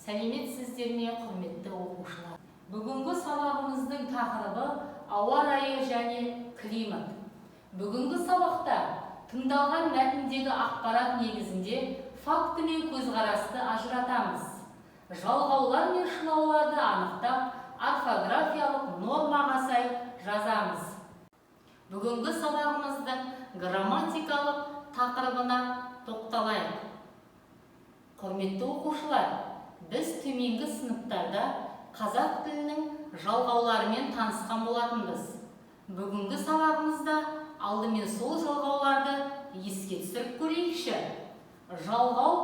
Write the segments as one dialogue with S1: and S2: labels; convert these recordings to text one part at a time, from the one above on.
S1: Сәлеметсіздер ме, құрметті оқушылар? Бүгінгі сабағымыздың тақырыбы ауа райы және климат. Бүгінгі сабақта тыңдалған мәтіндегі ақпарат негізінде факті мен көзқарасты ажыратамыз. Жалғаулар мен шылауларды анықтап, орфографиялық нормаға сай жазамыз. Бүгінгі сабағымыздың грамматикалық тақырыбына тоқталайық. Құрметті оқушылар, біз төменгі сыныптарда қазақ тілінің жалғауларымен танысқан болатынбыз. Бүгінгі сабағымызда алдымен сол жалғауларды еске түсіріп көрейікші. Жалғау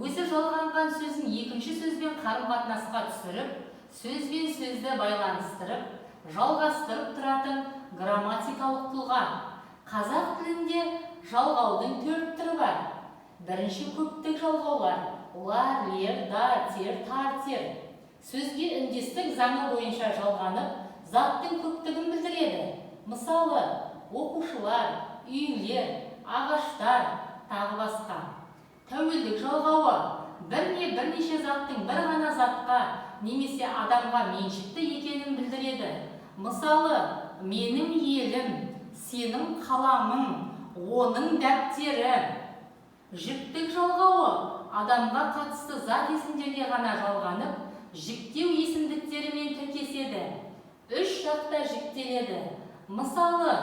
S1: өзі жалғанған сөзін екінші сөзбен қарым-қатынасқа түсіріп, сөз бен сөзді байланыстырып, жалғастырып тұратын грамматикалық тұлға. Қазақ тілінде жалғаудың 4 түрі бар. Бірінші көптік жалғаулар. Лар, лер, дар, тер, тар, тер. Сөзге үндестік заңы бойынша жалғанып, заттың көптігін білдіреді. Мысалы, оқушылар, үйлер, ағаштар, тағы басқа. Тәуелдік жалғауы бірнеше заттың бір ғана затқа немесе адамға меншікті екенін білдіреді. Мысалы, менің елім, сенің қаламың, оның дәптері. Жіктік жалғауы адамға қатысты зат есімдерге ғана жалғанып, жіктеу есімдіктерімен тіркеседі. 3 жақта жіктеледі. Мысалы,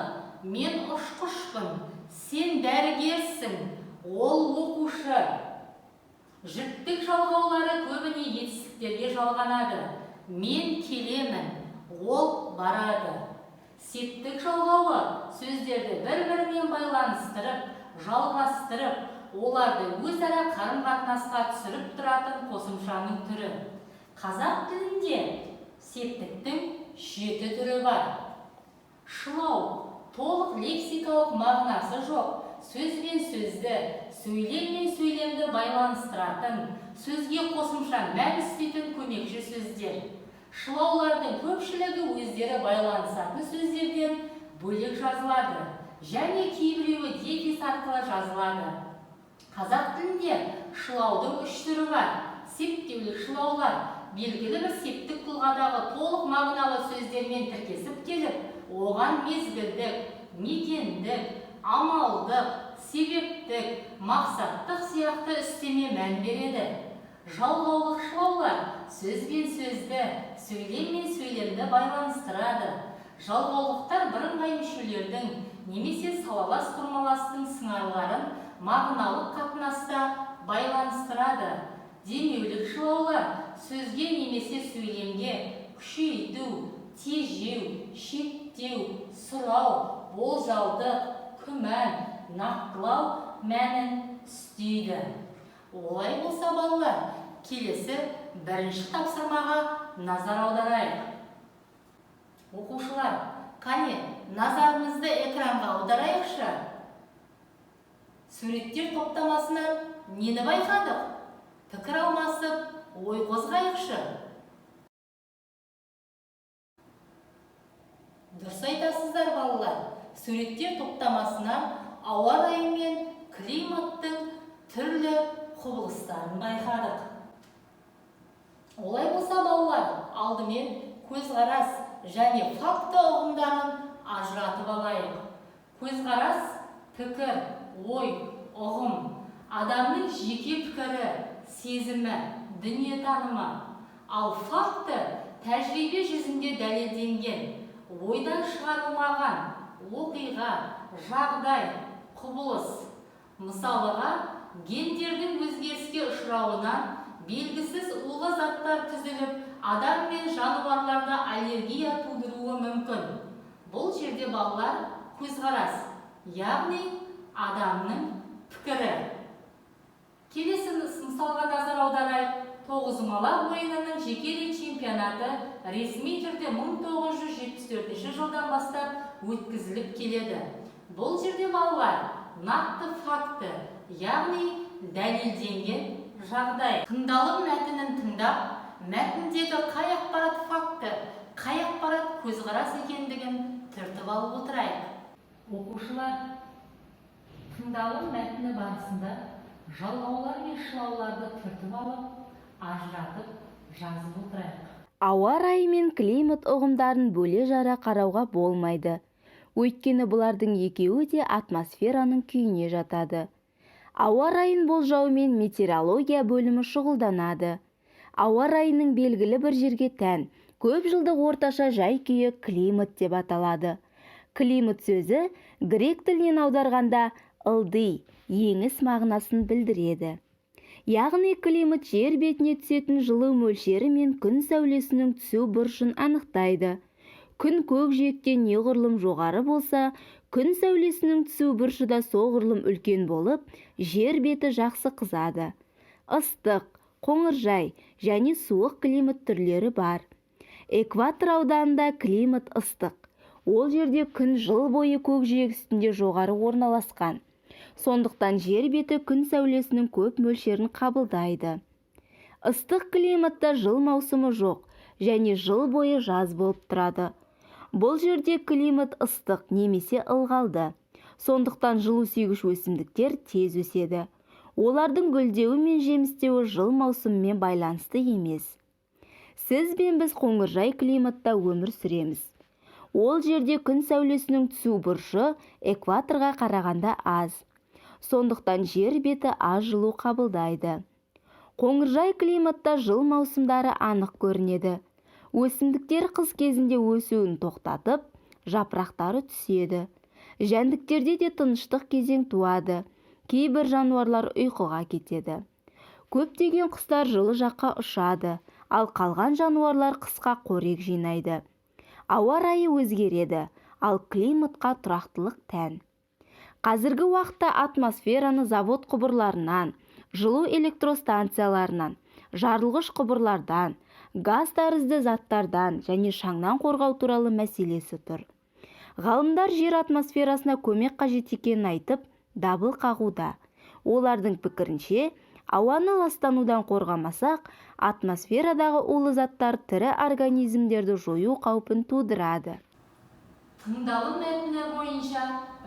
S1: мен ұшқышпын, сен дәрігерсің, ол оқушы. Жіктік жалғаулары көбіне етістіктерге жалғанады. Мен келемін, ол барады. Септік жалғауы сөздерді бір-бірімен байланыстырып, жалғастырып, оларды өзара қарым-қатынасқа түсіріп тұратын қосымшаның түрі. Қазақ тілінде септіктің 7 түрі бар. Шылау толық лексикалық мағынасы жоқ, сөз бен сөзді, сөйлем мен сөйлемді байланыстыратын, сөзге қосымша мән істейтін көмекші сөздер. Шылаулардың көпшілігі өздері байланысатын сөздерден бөлек жазылады, және кейбіреуі дефис арқылы жазылады. Қазақ тілінде шылаудың 3 түрі бар. Септеулік шылаулар белгілі бір септік тұлғадағы толық мағыналы сөздермен тіркесіп келіп, оған мезгілдік, мекендік, амалдық, себептік, мақсаттық сияқты үстеме мән береді. Жалғаулық шылаулар сөз бен сөзді, сөйлем мен сөйлемді байланыстырады. Жалғаулықтар бірыңғай мүшелердің немесе салалас құрмаластың сыңарларын мағыналық қатынаста байланыстырады. Демеулік шылаулар сөзге немесе сөйлемге күшейту, тежеу, шектеу, сұрау, болжалдық, күмән, нақтылау мәнін үстейді. Олай болса балалар, келесі бірінші тапсырмаға назар аударайық. Оқушылар, қане, назарымызды экранға аударайықшы. Суреттер топтамасынан нені байқадық? Пікір алмасып, ой қозғайықшы. Дұрыс айтасыздар балалар. Суреттер топтамасынан ауа райы мен климаттың түрлі құбылыстарын байқадық. Олай болса балалар, алдымен көзқарас және факті ұғымдарын ажыратып алайық. Көзқарас, пікір, ой, ұғым, адамның жеке пікірі, сезімі, дүниетанымы. Ал факті тәжірибе жүзінде дәлелденген, ойдан шығарылмаған оқиға, жағдай, құбылыс. Мысалыға, гендердің өзгеріске ұшырауынан белгісіз улы заттар түзіліп, адам мен жануарларда аллергия тудыруы мүмкін. Бұл жерде балалар көзқарас, яғни адамның пікірі. Келесі мысалға назар аударайық. Тоғызқұмалақ ойынының жекелей чемпионаты ресми түрде 1974 жылдан бастап өткізіліп келеді. Бұл жерде балалар нақты факті, яғни дәлелденген жағдай. Тыңдалым мәтінін тыңдап, мәтіндегі қай ақпарат факті, қай ақпарат көзқарас екендігін түртіп алып отырайық. Оқушылар, тыңдалым мәтіні барысында жалғаулар мен шылауларды түртіп алып, ажыратып жазып отырайық.
S2: Ауа райы мен климат ұғымдарын бөле жара қарауға болмайды. Өйткені бұлардың екеуі де атмосфераның күйіне жатады. Ауа райын болжаумен метеорология бөлімі шұғылданады. Ауа райының белгілі бір жерге тән көп жылдық орташа жай-күйі климат деп аталады. Климат сөзі грек тілінен аударғанда ылди, еңіс мағынасын білдіреді. Яғни климат жер бетіне түсетін жылу мөлшері мен күн сәулесінің түсу бұрышын анықтайды. Күн көкжиектен неғұрлым жоғары болса, күн сәулесінің түсу бұрышы да соғұрлым үлкен болып, жер беті жақсы қызады. Ыстық, қоңыржай және суық климат түрлері бар. Экватор ауданында климат ыстық. Ол жерде күн жыл бойы көкжиек үстінде жоғары орналасқан. Сондықтан жер беті күн сәулесінің көп мөлшерін қабылдайды. Ыстық климатта жыл маусымы жоқ және жыл бойы жаз болып тұрады. Бұл жерде климат ыстық немесе ылғалды. Сондықтан жылу сүйгіш өсімдіктер тез өседі. Олардың гүлдеуі мен жемістеуі жыл маусымымен байланысты емес. Сіз бен біз қоңыржай климатта өмір сүреміз. Ол жерде күн сәулесінің түсу бұрышы экваторға қарағанда аз. Сондықтан жер беті аз жылу қабылдайды. Қоңыржай климатта жыл маусымдары анық көрінеді. Өсімдіктер қыс кезінде өсуін тоқтатып, жапырақтары түседі. Жәндіктерде де тыныштық кезең туады. Кейбір жануарлар ұйқыға кетеді. Көптеген құстар жылы жаққа ұшады, ал қалған жануарлар қысқа қорек жинайды. Ауа райы өзгереді, ал климатқа тұрақтылық тән. Қазіргі уақытта атмосфераны завод құбырларынан, жылу электростанцияларынан, жарылғыш құбырлардан, газ тәрізді заттардан және шаңнан қорғау туралы мәселесі тұр. Ғалымдар жер атмосферасына көмек қажет екенін айтып, дабыл қағуда. Олардың пікірінше, ауаны ластанудан қорғамасақ, атмосферадағы улы заттар тірі организмдерді жою қаупін тудырады.
S1: Тыңдалым мәтіні бойынша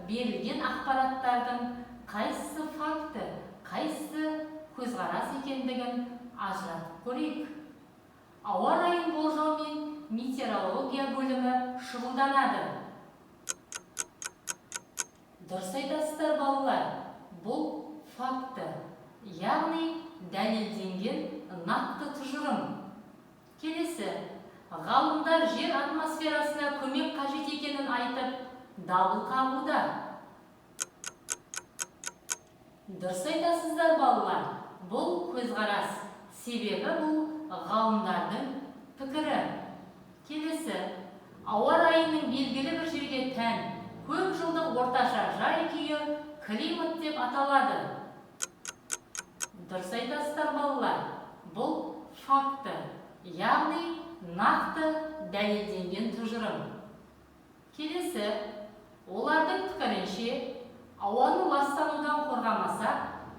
S1: берілген ақпараттардың қайсысы факті, қайсысы көзқарас екендігін ажыратып көрейік. Ауа райын болжаумен метеорология бөлімі шұғылданады. Дұрыс айтасыздар балалар, бұл факті, яғни дәлелденген нақты тұжырым. Келесі, ғалымдар жер атмосферасына көмек қажет екенін айтып, дабыл қағуда. Дұрыс айтасыздар балалар, бұл көзқарас, себебі бұл ғалымдардың пікірі. Келесі, ауа райының белгілі бір жерге тән көп жылдық орташа жай-күйі климат деп аталады. Дұрыс айтасыздар балалар, бұл факті, яғни нақты дәлелденген тұжырым. Келесі, олардың пікірінше, ауаны ластанудан қорғамаса,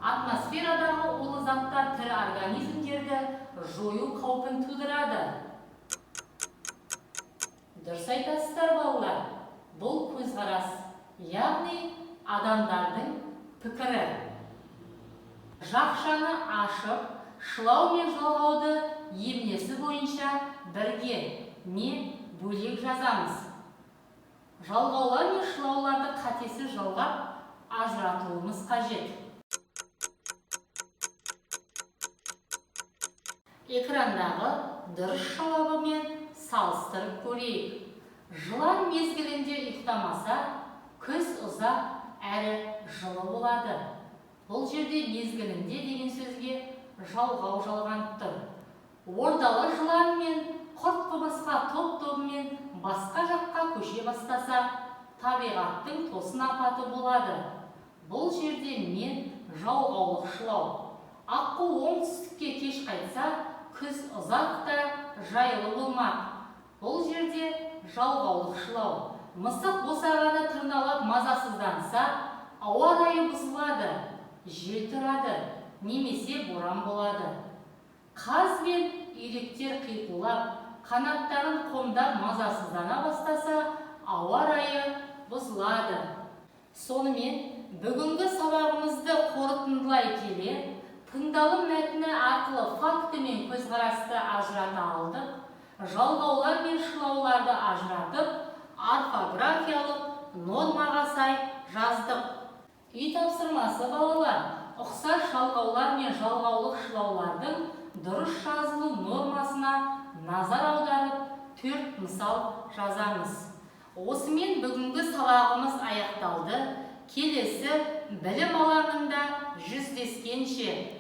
S1: атмосферадағы улы заттар тірі организмдерді жою қаупін тудырады. Дұрыс айтасыздар балалар, бұл көзқарас, яғни адамдардың пікірі. Жақшаны ашып, шылау мен жалғауды емлесі бойынша бірге не бөлек жазамыз. Жалғаулар мен шылауларды қатесі жалғап ажыратуымыз қажет. Экрандағы дұрыс жауабымен салыстырып көрейік. Жылан мезгілінде ұйықтамаса, күз ұзақ әрі жылы болады. Бұл жерде мезгілінде деген сөзге жалғау жалғанып тұр. Ордалы жылан мен құрт құбысқа топ-тобымен басқа жаққа көше бастаса, табиғаттың тосын апаты болады. Бұл жерде мен жалғаулық шылау. Аққу оңтүстікке кеш қайтса, күз ұзақ та жайлы болмақ. Бұл жерде жалғаулық шылау. Мысық босағада тырналап мазасызданса, ауа райы бұзылады, жел тұрады, немесе боран болады. Қаз бен үйректер қиқулап, қанаттарын қомдап мазасыздана бастаса, ауа райы бұзылады. Сонымен, бүгінгі сабағымызды қорытындылай келе, тыңдалым мәтіні арқылы факті мен көзқарасты ажырата алдық. Жалғаулар мен шылауларды ажыратып, орфографиялық нормаға сай жаздық. Үй тапсырмасы балалар. Ұқсас жалғаулар мен жалғаулық шылаулардың дұрыс жазылу нормасына назар аударып, 4 мысал жазамыз. Осымен бүгінгі сабағымыз аяқталды. Келесі білім алаңында жүздескенше.